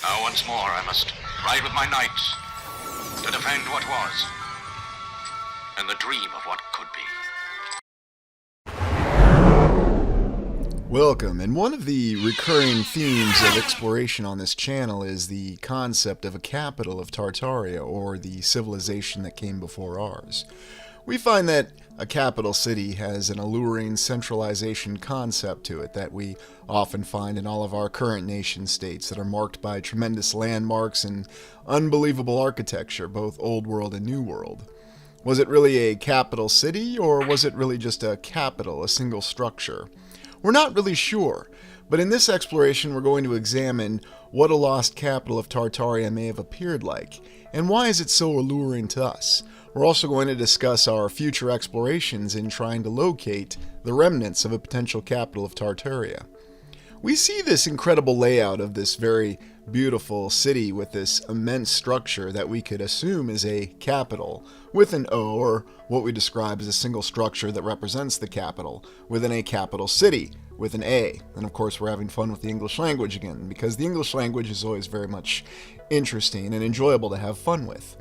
Now once more I must ride with my knights to defend what was and the dream of what could be. Welcome, and one of the recurring themes of exploration on this channel is the concept of a capital of Tartaria, or the civilization that came before ours. We find that a capital city has an alluring centralization concept to it that we often find in all of our current nation states that are marked by tremendous landmarks and unbelievable architecture, both Old World and New World. Was it really a capital city, or was it really just a capital, a single structure? We're not really sure, but in this exploration we're going to examine what a lost capital of Tartaria may have appeared like, and why is it so alluring to us. We're also going to discuss our future explorations in trying to locate the remnants of a potential capital of Tartaria. We see this incredible layout of this very beautiful city with this immense structure that we could assume is a capital, with an O, or what we describe as a single structure that represents the capital, within a capital city, with an A. And of course we're having fun with the English language again, because the English language is always very much interesting and enjoyable to have fun with.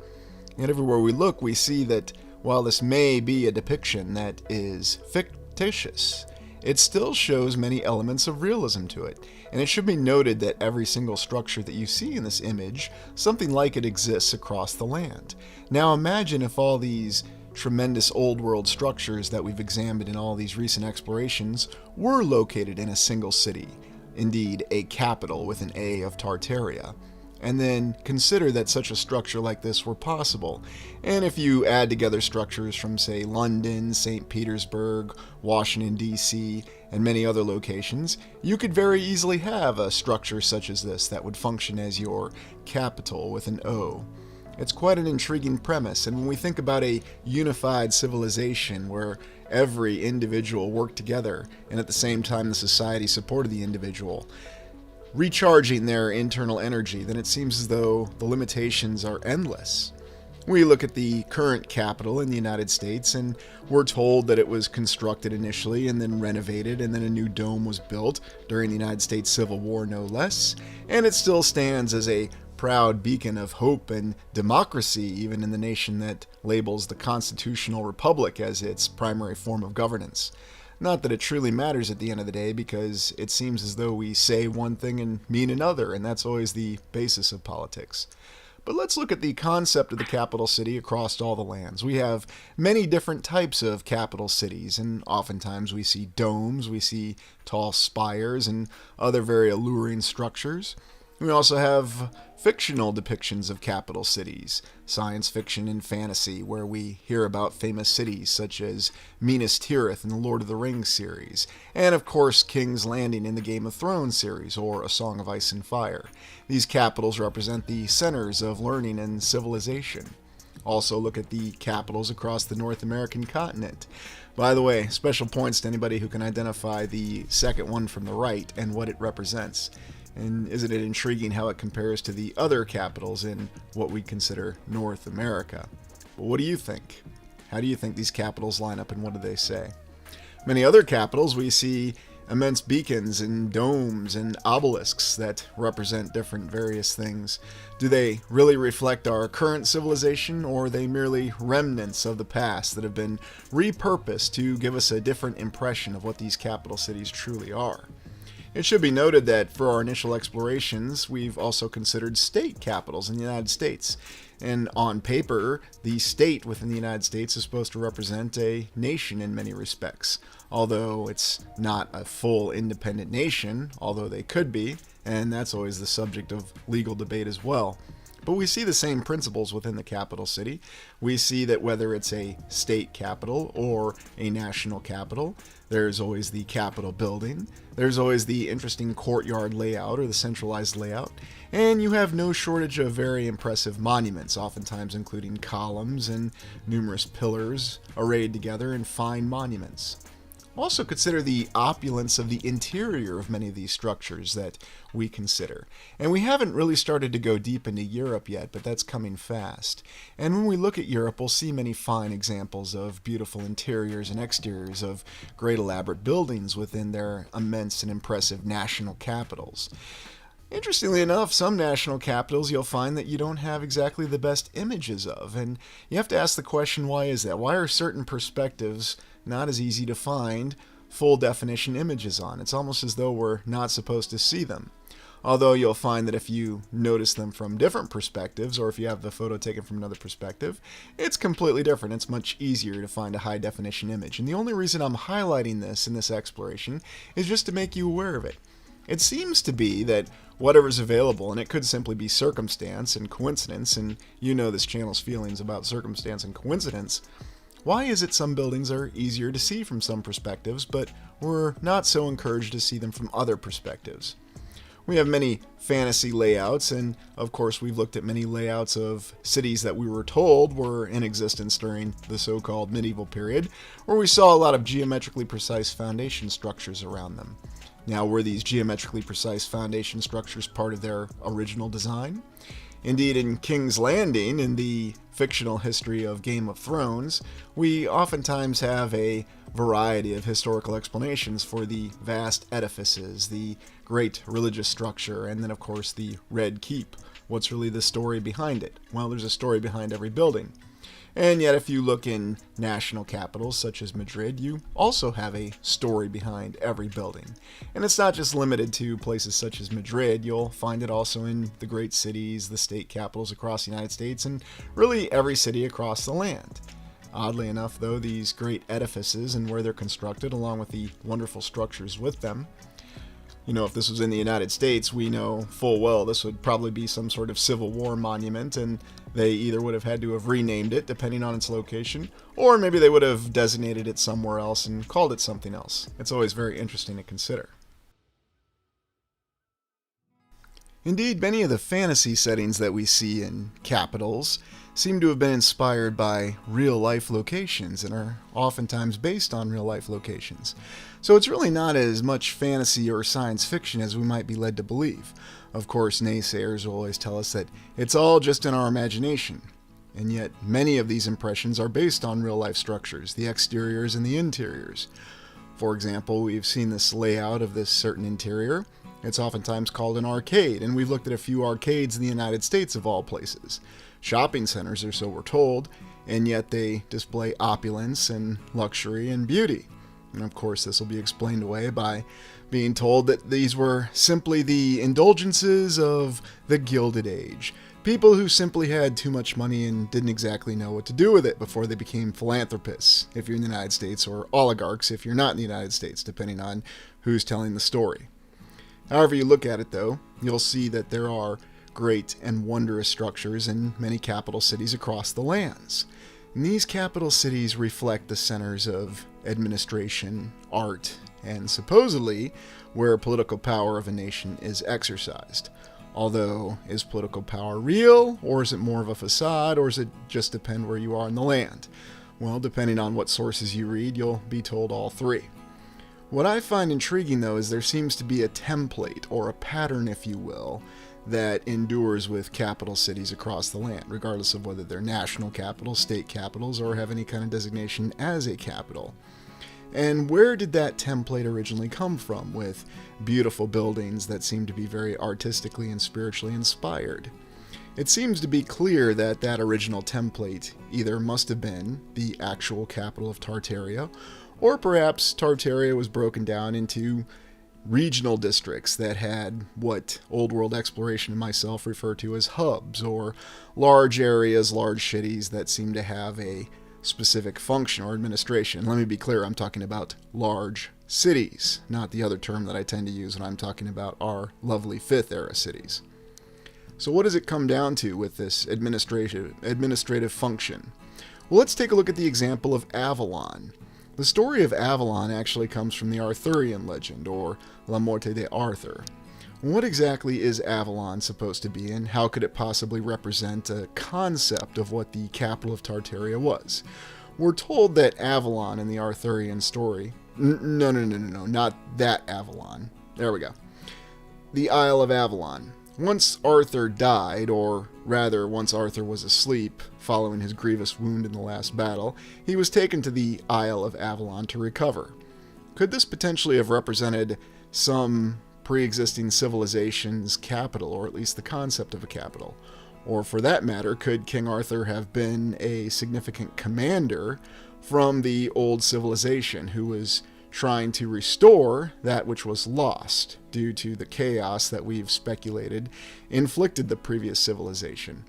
And everywhere we look we see that while this may be a depiction that is fictitious, it still shows many elements of realism to it, and it should be noted that every single structure that you see in this image, something like it exists across the land. Now imagine if all these tremendous old world structures that we've examined in all these recent explorations were located in a single city, indeed a capital with an A of Tartaria. And then consider that such a structure like this were possible. And if you add together structures from, say, London, St. Petersburg, Washington, D.C., and many other locations, you could very easily have a structure such as this that would function as your capital with an O. It's quite an intriguing premise, and when we think about a unified civilization where every individual worked together, and at the same time the society supported the individual, recharging their internal energy, then it seems as though the limitations are endless. We look at the current capital in the United States and we're told that it was constructed initially and then renovated, and then a new dome was built during the United States Civil War, no less, and it still stands as a proud beacon of hope and democracy, even in the nation that labels the constitutional republic as its primary form of governance. Not that it truly matters at the end of the day, because it seems as though we say one thing and mean another, and that's always the basis of politics. But let's look at the concept of the capital city across all the lands. We have many different types of capital cities, and oftentimes we see domes, we see tall spires, and other very alluring structures. We also have fictional depictions of capital cities, science fiction and fantasy, where we hear about famous cities such as Minas Tirith in the Lord of the Rings series, and of course King's Landing in the Game of Thrones series, or A Song of Ice and Fire. These capitals represent the centers of learning and civilization. Also look at the capitals across the North American continent. By the way, special points to anybody who can identify the second one from the right and what it represents. And isn't it intriguing how it compares to the other capitals in what we consider North America? But what do you think? How do you think these capitals line up, and what do they say? Many other capitals we see immense beacons and domes and obelisks that represent different various things. Do they really reflect our current civilization, or are they merely remnants of the past that have been repurposed to give us a different impression of what these capital cities truly are? It should be noted that for our initial explorations, we've also considered state capitals in the United States. And on paper, the state within the United States is supposed to represent a nation in many respects. Although it's not a full independent nation, although they could be, and that's always the subject of legal debate as well. But we see the same principles within the capital city. We see that whether it's a state capital or a national capital, there's always the Capitol building, there's always the interesting courtyard layout or the centralized layout, and you have no shortage of very impressive monuments, oftentimes including columns and numerous pillars arrayed together in fine monuments. Also consider the opulence of the interior of many of these structures that we consider. And we haven't really started to go deep into Europe yet, but that's coming fast. And when we look at Europe, we'll see many fine examples of beautiful interiors and exteriors of great elaborate buildings within their immense and impressive national capitals. Interestingly enough, some national capitals you'll find that you don't have exactly the best images of, and you have to ask the question, why is that? Why are certain perspectives not as easy to find full definition images on? It's almost as though we're not supposed to see them. Although you'll find that if you notice them from different perspectives, or if you have the photo taken from another perspective, it's completely different. It's much easier to find a high definition image. And the only reason I'm highlighting this in this exploration is just to make you aware of it. It seems to be that whatever's available, and it could simply be circumstance and coincidence, and you know this channel's feelings about circumstance and coincidence. Why is it some buildings are easier to see from some perspectives, but we're not so encouraged to see them from other perspectives? We have many fantasy layouts, and of course we've looked at many layouts of cities that we were told were in existence during the so-called medieval period, where we saw a lot of geometrically precise foundation structures around them. Now, were these geometrically precise foundation structures part of their original design? Indeed, in King's Landing, in the fictional history of Game of Thrones, we oftentimes have a variety of historical explanations for the vast edifices, the great religious structure, and then, of course, the Red Keep. What's really the story behind it? Well, there's a story behind every building. And yet, if you look in national capitals such as Madrid, you also have a story behind every building. And it's not just limited to places such as Madrid. You'll find it also in the great cities, the state capitals across the United States, and really every city across the land. Oddly enough, though, these great edifices and where they're constructed, along with the wonderful structures with them, you know, if this was in the United States, we know full well this would probably be some sort of Civil War monument, and they either would have had to have renamed it depending on its location, or maybe they would have designated it somewhere else and called it something else. It's always very interesting to consider. Indeed, many of the fantasy settings that we see in capitals seem to have been inspired by real-life locations and are oftentimes based on real-life locations. So it's really not as much fantasy or science fiction as we might be led to believe. Of course, naysayers will always tell us that it's all just in our imagination. And yet, many of these impressions are based on real-life structures, the exteriors and the interiors. For example, we've seen this layout of this certain interior. It's oftentimes called an arcade, and we've looked at a few arcades in the United States of all places. Shopping centers, or so we're told, and yet they display opulence and luxury and beauty. And of course, this will be explained away by being told that these were simply the indulgences of the Gilded Age. People who simply had too much money and didn't exactly know what to do with it before they became philanthropists, if you're in the United States, or oligarchs if you're not in the United States, depending on who's telling the story. However you look at it, though, you'll see that there are great and wondrous structures in many capital cities across the lands. And these capital cities reflect the centers of administration, art, and supposedly where political power of a nation is exercised. Although, is political power real, or is it more of a facade, or does it just depend where you are in the land? Well, depending on what sources you read, you'll be told all three. What I find intriguing, though, is there seems to be a template, or a pattern, if you will, that endures with capital cities across the land, regardless of whether they're national capitals, state capitals, or have any kind of designation as a capital. And where did that template originally come from, with beautiful buildings that seem to be very artistically and spiritually inspired? It seems to be clear that that original template either must have been the actual capital of Tartaria, or perhaps Tartaria was broken down into regional districts that had what Old World Exploration and myself refer to as hubs, or large areas, large cities that seem to have a specific function or administration. Let me be clear, I'm talking about large cities, not the other term that I tend to use when I'm talking about our lovely 5th era cities. So what does it come down to with this administrative function? Well, let's take a look at the example of Avalon. The story of Avalon actually comes from the Arthurian legend, or La Morte de Arthur. What exactly is Avalon supposed to be, and how could it possibly represent a concept of what the capital of Tartaria was? We're told that Avalon in the Arthurian story... No, not that Avalon. There we go. The Isle of Avalon. Once Arthur died, or rather, once Arthur was asleep, following his grievous wound in the last battle, he was taken to the Isle of Avalon to recover. Could this potentially have represented some pre-existing civilization's capital, or at least the concept of a capital? Or for that matter, could King Arthur have been a significant commander from the old civilization who was trying to restore that which was lost due to the chaos that we've speculated inflicted the previous civilization?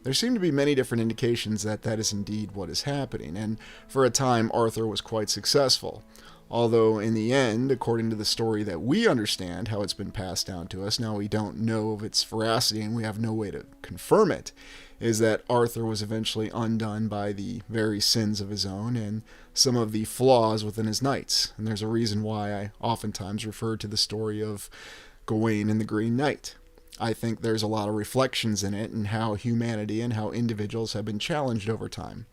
There seem to be many different indications that that is indeed what is happening, and for a time Arthur was quite successful. Although in the end, according to the story that we understand, how it's been passed down to us, now we don't know of its veracity and we have no way to confirm it, is that Arthur was eventually undone by the very sins of his own and some of the flaws within his knights. And there's a reason why I oftentimes refer to the story of Gawain and the Green Knight. I think there's a lot of reflections in it and how humanity and how individuals have been challenged over time.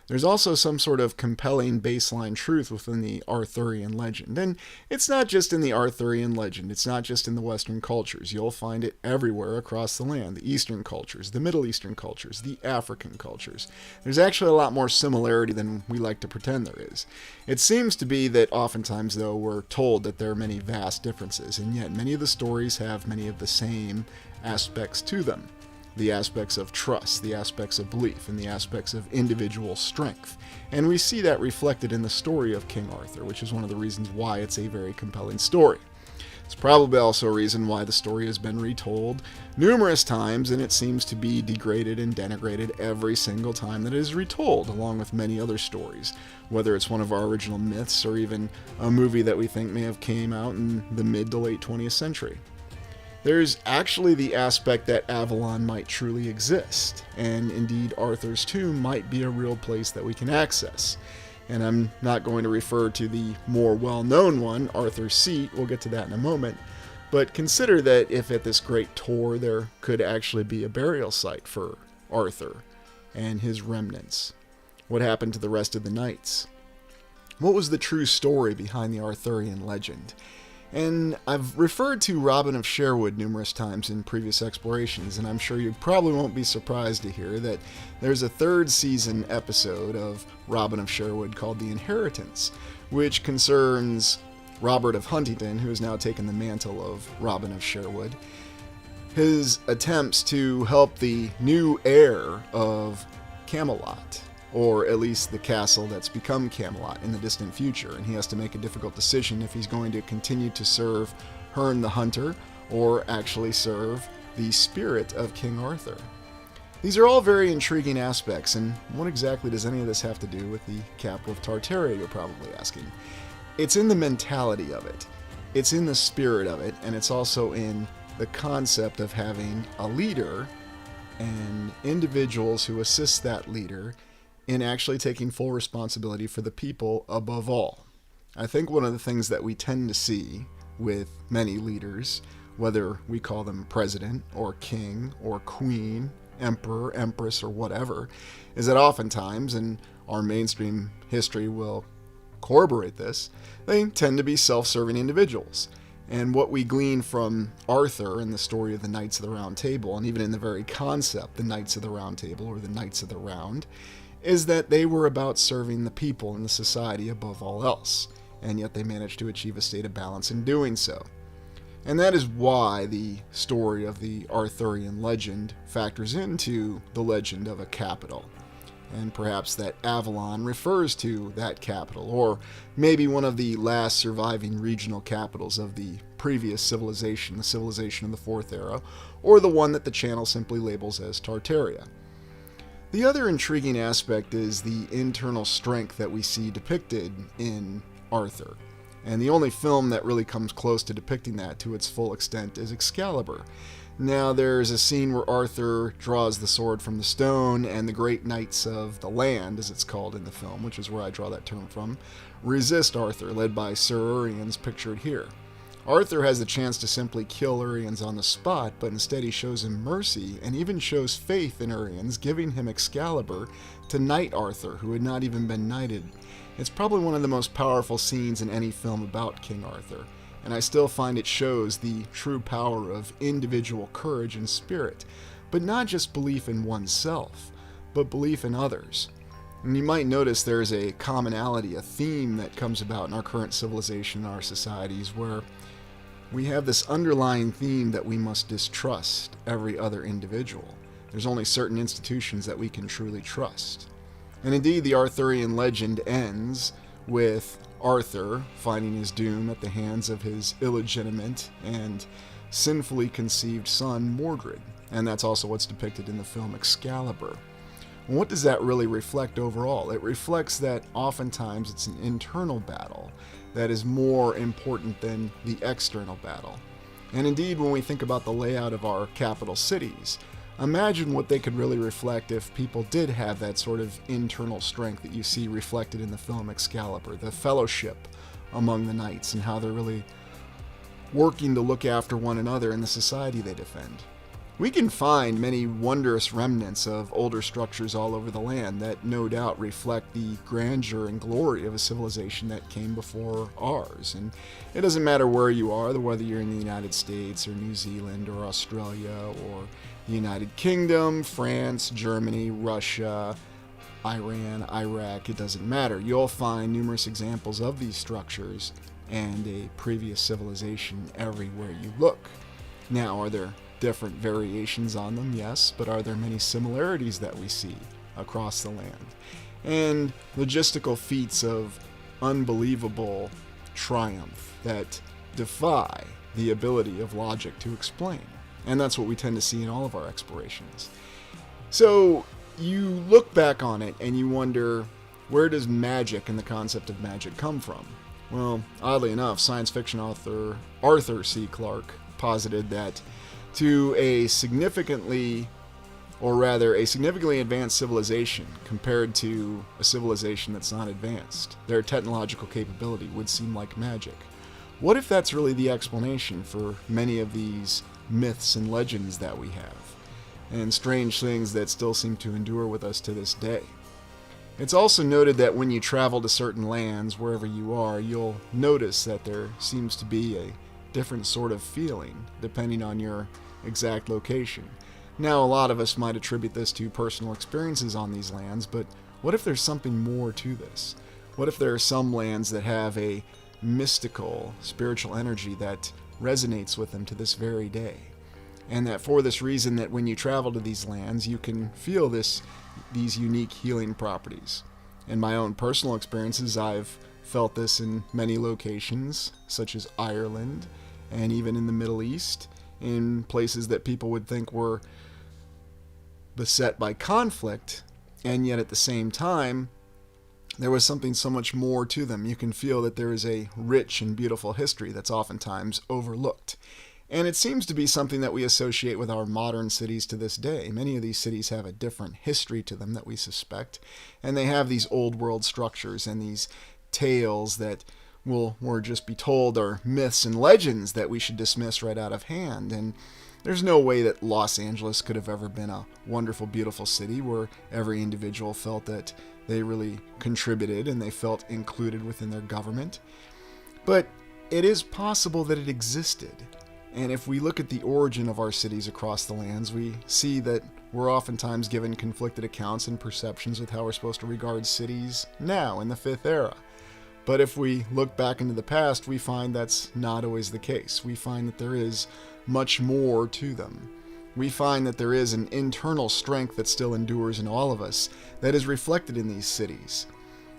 There's also some sort of compelling baseline truth within the Arthurian legend. And it's not just in the Arthurian legend. It's not just in the Western cultures. You'll find it everywhere across the land. The Eastern cultures, the Middle Eastern cultures, the African cultures. There's actually a lot more similarity than we like to pretend there is. It seems to be that oftentimes, though, we're told that there are many vast differences, and yet many of the stories have many of the same aspects to them. The aspects of trust, the aspects of belief, and the aspects of individual strength. And we see that reflected in the story of King Arthur, which is one of the reasons why it's a very compelling story. It's probably also a reason why the story has been retold numerous times, and it seems to be degraded and denigrated every single time that it is retold, along with many other stories, whether it's one of our original myths or even a movie that we think may have came out in the mid to late 20th century. There's actually the aspect that Avalon might truly exist, and indeed Arthur's tomb might be a real place that we can access. And I'm not going to refer to the more well-known one, Arthur's Seat, we'll get to that in a moment, but consider that if at this great tour there could actually be a burial site for Arthur and his remnants. What happened to the rest of the knights? What was the true story behind the Arthurian legend? And I've referred to Robin of Sherwood numerous times in previous explorations, and I'm sure you probably won't be surprised to hear that there's a third season episode of Robin of Sherwood called The Inheritance, which concerns Robert of Huntingdon, who has now taken the mantle of Robin of Sherwood, his attempts to help the new heir of Camelot, or at least the castle that's become Camelot in the distant future, and he has to make a difficult decision if he's going to continue to serve Herne the Hunter or actually serve the spirit of King Arthur. These are all very intriguing aspects, and what exactly does any of this have to do with the capital of Tartaria, you're probably asking? It's in the mentality of it, it's in the spirit of it, and it's also in the concept of having a leader and individuals who assist that leader in actually taking full responsibility for the people above all. I think one of the things that we tend to see with many leaders, whether we call them president or king or queen, emperor, empress, or whatever, is that oftentimes, and our mainstream history will corroborate this, they tend to be self-serving individuals. And what we glean from Arthur in the story of the Knights of the Round Table, and even in the very concept, the Knights of the Round Table or the Knights of the Round, is that they were about serving the people in the society above all else, and yet they managed to achieve a state of balance in doing so. And that is why the story of the Arthurian legend factors into the legend of a capital. And perhaps that Avalon refers to that capital, or maybe one of the last surviving regional capitals of the previous civilization, the civilization of the Fourth Era, or the one that the channel simply labels as Tartaria. The other intriguing aspect is the internal strength that we see depicted in Arthur. And the only film that really comes close to depicting that to its full extent is Excalibur. Now, there's a scene where Arthur draws the sword from the stone, and the great knights of the land, as it's called in the film, which is where I draw that term from, resist Arthur, led by Sir Uriens, pictured here. Arthur has the chance to simply kill Uriens on the spot, but instead he shows him mercy and even shows faith in Uriens, giving him Excalibur to knight Arthur, who had not even been knighted. It's probably one of the most powerful scenes in any film about King Arthur, and I still find it shows the true power of individual courage and spirit, but not just belief in oneself, but belief in others. And you might notice there's a commonality, a theme that comes about in our current civilization and our societies where we have this underlying theme that we must distrust every other individual. There's only certain institutions that we can truly trust. And indeed, the Arthurian legend ends with Arthur finding his doom at the hands of his illegitimate and sinfully conceived son, Mordred. And that's also what's depicted in the film Excalibur. And what does that really reflect overall? It reflects that oftentimes it's an internal battle that is more important than the external battle. And indeed, when we think about the layout of our capital cities, imagine what they could really reflect if people did have that sort of internal strength that you see reflected in the film Excalibur, the fellowship among the knights and how they're really working to look after one another in the society they defend. We can find many wondrous remnants of older structures all over the land that no doubt reflect the grandeur and glory of a civilization that came before ours. And it doesn't matter where you are, whether you're in the United States or New Zealand or Australia or the United Kingdom, France, Germany, Russia, Iran, Iraq, it doesn't matter. You'll find numerous examples of these structures and a previous civilization everywhere you look. Now, are there different variations on them? Yes, but are there many similarities that we see across the land? And logistical feats of unbelievable triumph that defy the ability of logic to explain. And that's what we tend to see in all of our explorations. So you look back on it and you wonder, where does magic and the concept of magic come from? Well, oddly enough, science fiction author Arthur C. Clarke posited that to a significantly advanced civilization compared to a civilization that's not advanced, their technological capability would seem like magic. What if that's really the explanation for many of these myths and legends that we have, and strange things that still seem to endure with us to this day? It's also noted that when you travel to certain lands, wherever you are, you'll notice that there seems to be a different sort of feeling depending on your exact location. Now, a lot of us might attribute this to personal experiences on these lands, but what if there's something more to this? What if there are some lands that have a mystical, spiritual energy that resonates with them to this very day? And that for this reason, that when you travel to these lands, you can feel these unique healing properties. In my own personal experiences, I've felt this in many locations, such as Ireland, and even in the Middle East, in places that people would think were beset by conflict, and yet at the same time, there was something so much more to them. You can feel that there is a rich and beautiful history that's oftentimes overlooked. And it seems to be something that we associate with our modern cities to this day. Many of these cities have a different history to them that we suspect, and they have these old world structures and these tales that we'll just be told are myths and legends that we should dismiss right out of hand. And there's no way that Los Angeles could have ever been a wonderful, beautiful city where every individual felt that they really contributed and they felt included within their government. But it is possible that it existed. And if we look at the origin of our cities across the lands, we see that we're oftentimes given conflicted accounts and perceptions with how we're supposed to regard cities now in the Fifth Era. But if we look back into the past, we find that's not always the case. We find that there is much more to them. We find that there is an internal strength that still endures in all of us that is reflected in these cities.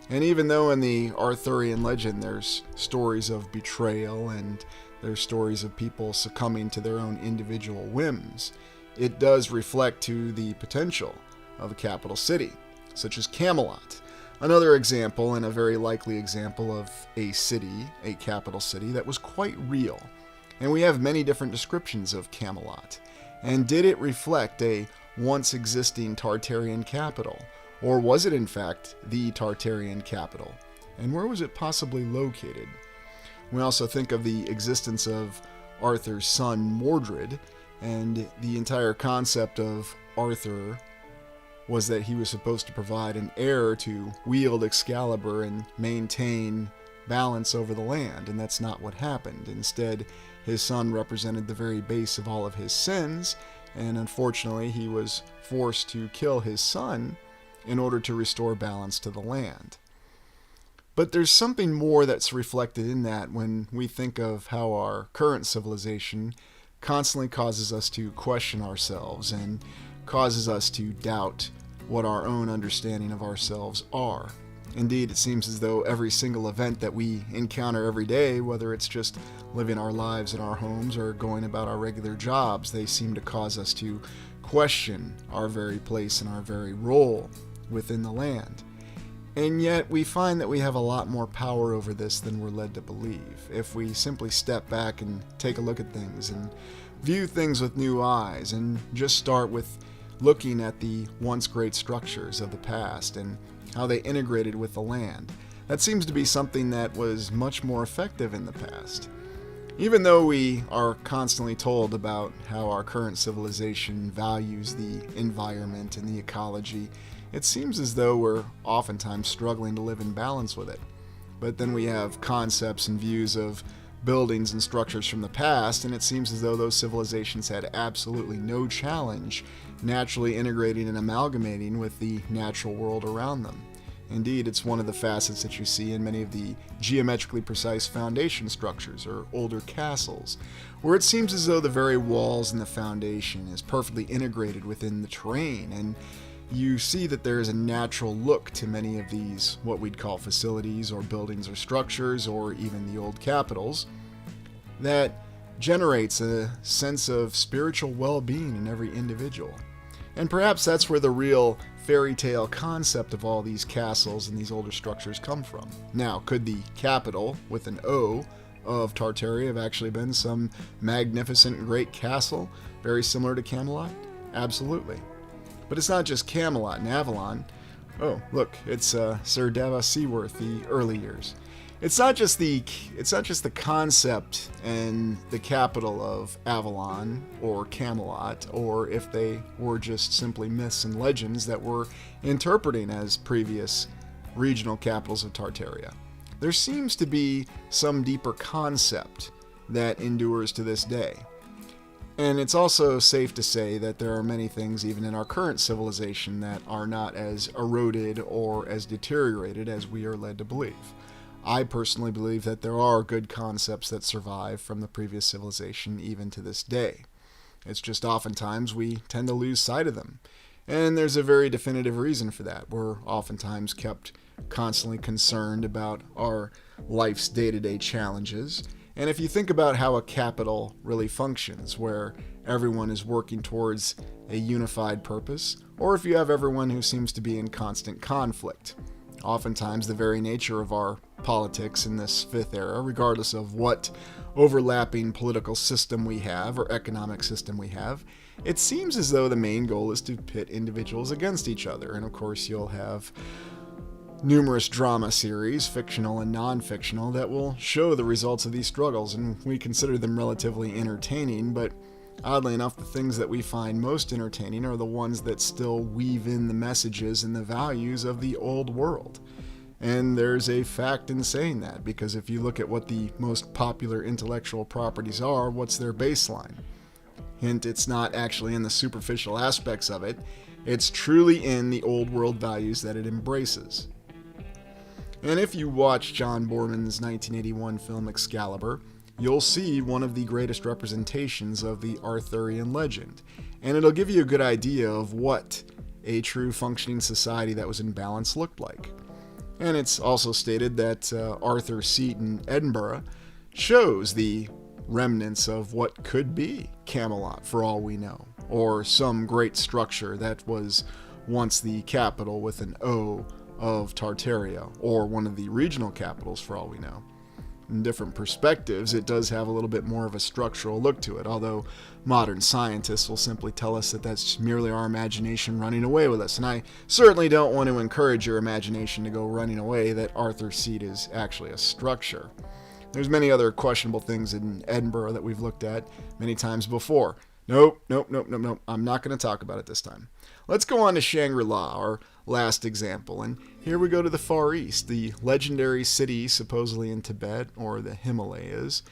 And even though in the Arthurian legend there's stories of betrayal and there's stories of people succumbing to their own individual whims, it does reflect to the potential of a capital city, such as Camelot. Another example, and a very likely example of a city, a capital city, that was quite real. And we have many different descriptions of Camelot. And did it reflect a once existing Tartarian capital? Or was it in fact the Tartarian capital? And where was it possibly located? We also think of the existence of Arthur's son Mordred, and the entire concept of Arthur was that he was supposed to provide an heir to wield Excalibur and maintain balance over the land, and that's not what happened. Instead, his son represented the very base of all of his sins, and unfortunately he was forced to kill his son in order to restore balance to the land. But there's something more that's reflected in that when we think of how our current civilization constantly causes us to question ourselves and causes us to doubt what our own understanding of ourselves are. Indeed, it seems as though every single event that we encounter every day, whether it's just living our lives in our homes or going about our regular jobs, they seem to cause us to question our very place and our very role within the land. And yet we find that we have a lot more power over this than we're led to believe. If we simply step back and take a look at things and view things with new eyes and just start with looking at the once great structures of the past and how they integrated with the land, that seems to be something that was much more effective in the past. Even though we are constantly told about how our current civilization values the environment and the ecology, it seems as though we're oftentimes struggling to live in balance with it. But then we have concepts and views of buildings and structures from the past, and it seems as though those civilizations had absolutely no challenge naturally integrating and amalgamating with the natural world around them. Indeed, it's one of the facets that you see in many of the geometrically precise foundation structures or older castles, where it seems as though the very walls and the foundation is perfectly integrated within the terrain, and you see that there is a natural look to many of these, what we'd call facilities or buildings or structures, or even the old capitals, that generates a sense of spiritual well-being in every individual. And perhaps that's where the real fairy tale concept of all these castles and these older structures come from. Now, could the capital, with an O, of Tartaria have actually been some magnificent great castle, very similar to Camelot? Absolutely. But it's not just Camelot and Avalon. Oh, look, it's Sir Davos Seaworth, the early years. It's not just the concept and the capital of Avalon or Camelot, or if they were just simply myths and legends that we're interpreting as previous regional capitals of Tartaria. There seems to be some deeper concept that endures to this day. And it's also safe to say that there are many things even in our current civilization that are not as eroded or as deteriorated as we are led to believe. I personally believe that there are good concepts that survive from the previous civilization even to this day. It's just oftentimes we tend to lose sight of them. And there's a very definitive reason for that. We're oftentimes kept constantly concerned about our life's day-to-day challenges. And if you think about how a capital really functions, where everyone is working towards a unified purpose, or if you have everyone who seems to be in constant conflict, oftentimes the very nature of our politics in this fifth era, regardless of what overlapping political system we have or economic system we have, it seems as though the main goal is to pit individuals against each other. And of course you'll have numerous drama series, fictional and non-fictional, that will show the results of these struggles, and we consider them relatively entertaining, but oddly enough, the things that we find most entertaining are the ones that still weave in the messages and the values of the old world. And there's a fact in saying that, because if you look at what the most popular intellectual properties are, what's their baseline? Hint, it's not actually in the superficial aspects of it, it's truly in the old world values that it embraces. And if you watch John Boorman's 1981 film Excalibur, you'll see one of the greatest representations of the Arthurian legend, and it'll give you a good idea of what a true functioning society that was in balance looked like. And it's also stated that Arthur's seat in Edinburgh shows the remnants of what could be Camelot for all we know, or some great structure that was once the capital with an O of Tartaria, or one of the regional capitals for all we know. In different perspectives, it does have a little bit more of a structural look to it, although modern scientists will simply tell us that that's merely our imagination running away with us. And I certainly don't want to encourage your imagination to go running away that Arthur's Seat is actually a structure. There's many other questionable things in Edinburgh that we've looked at many times before. Nope. I'm not going to talk about it this time. Let's go on to Shangri-La, our last example. And here we go to the Far East, the legendary city supposedly in Tibet or the Himalayas.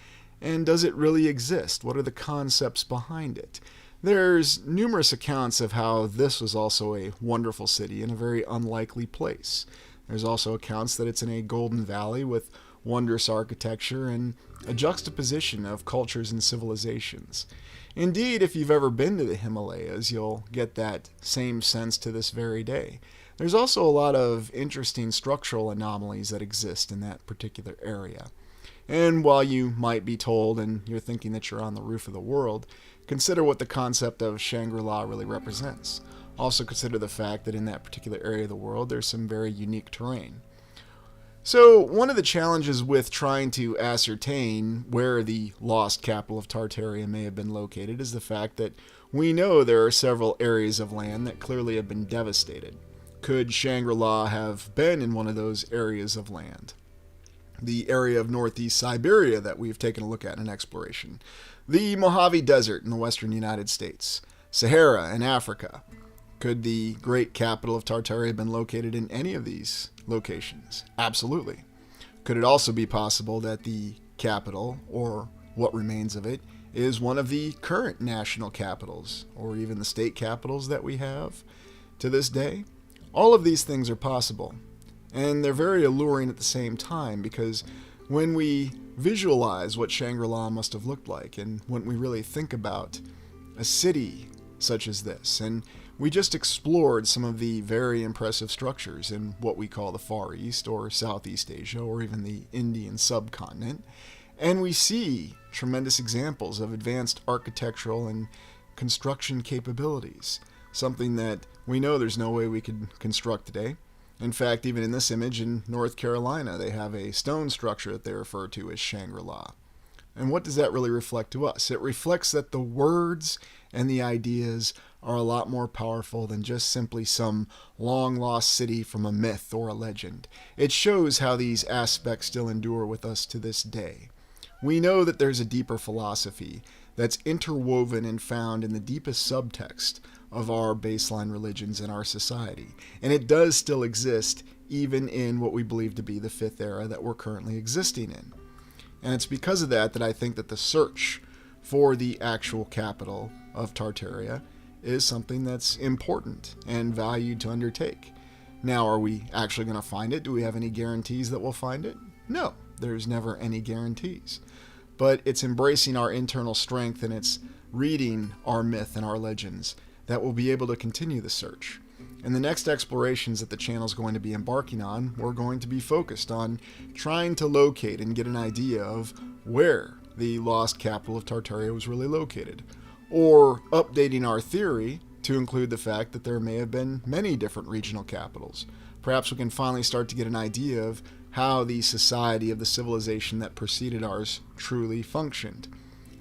And does it really exist? What are the concepts behind it? There's numerous accounts of how this was also a wonderful city in a very unlikely place. There's also accounts that it's in a golden valley with wondrous architecture and a juxtaposition of cultures and civilizations. Indeed, if you've ever been to the Himalayas, you'll get that same sense to this very day. There's also a lot of interesting structural anomalies that exist in that particular area. And while you might be told and you're thinking that you're on the roof of the world, consider what the concept of Shangri-La really represents. Also consider the fact that in that particular area of the world, there's some very unique terrain. So, one of the challenges with trying to ascertain where the Lost Capital of Tartaria may have been located is the fact that we know there are several areas of land that clearly have been devastated. Could Shangri-La have been in one of those areas of land? The area of northeast Siberia that we've taken a look at in exploration, the Mojave Desert in the western United States, Sahara in Africa. Could the great capital of Tartaria have been located in any of these locations? Absolutely. Could it also be possible that the capital, or what remains of it, is one of the current national capitals, or even the state capitals that we have to this day? All of these things are possible, and they're very alluring at the same time, because when we visualize what Shangri-La must have looked like, and when we really think about a city such as this, and we just explored some of the very impressive structures in what we call the Far East, or Southeast Asia, or even the Indian subcontinent, and we see tremendous examples of advanced architectural and construction capabilities, something that we know there's no way we could construct today. In fact, even in this image in North Carolina, they have a stone structure that they refer to as Shangri-La. And what does that really reflect to us? It reflects that the words and the ideas are a lot more powerful than just simply some long-lost city from a myth or a legend. It shows how these aspects still endure with us to this day. We know that there's a deeper philosophy that's interwoven and found in the deepest subtext of our baseline religions in our society. And it does still exist even in what we believe to be the fifth era that we're currently existing in. And it's because of that that I think that the search for the actual capital of Tartaria is something that's important and valued to undertake. Now, are we actually going to find it? Do we have any guarantees that we'll find it? No, there's never any guarantees. But it's embracing our internal strength and it's reading our myth and our legends that will be able to continue the search. In the next explorations that the channel is going to be embarking on, we're going to be focused on trying to locate and get an idea of where the Lost Capital of Tartaria was really located, or updating our theory to include the fact that there may have been many different regional capitals. Perhaps we can finally start to get an idea of how the society of the civilization that preceded ours truly functioned.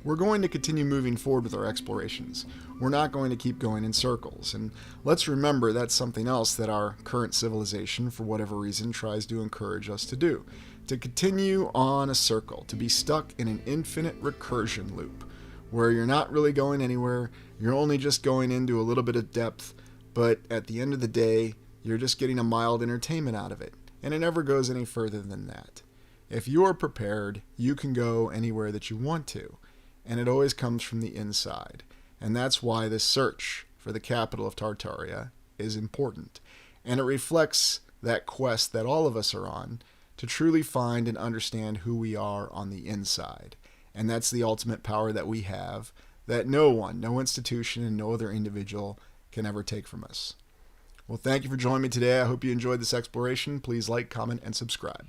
We're going to continue moving forward with our explorations. We're not going to keep going in circles. And let's remember that's something else that our current civilization, for whatever reason, tries to encourage us to do. To continue on a circle, to be stuck in an infinite recursion loop, where you're not really going anywhere, you're only just going into a little bit of depth, but at the end of the day, you're just getting a mild entertainment out of it. And it never goes any further than that. If you are prepared, you can go anywhere that you want to. And it always comes from the inside. And that's why this search for the capital of Tartaria is important. And it reflects that quest that all of us are on to truly find and understand who we are on the inside. And that's the ultimate power that we have that no one, no institution, and no other individual can ever take from us. Well, thank you for joining me today. I hope you enjoyed this exploration. Please like, comment, and subscribe.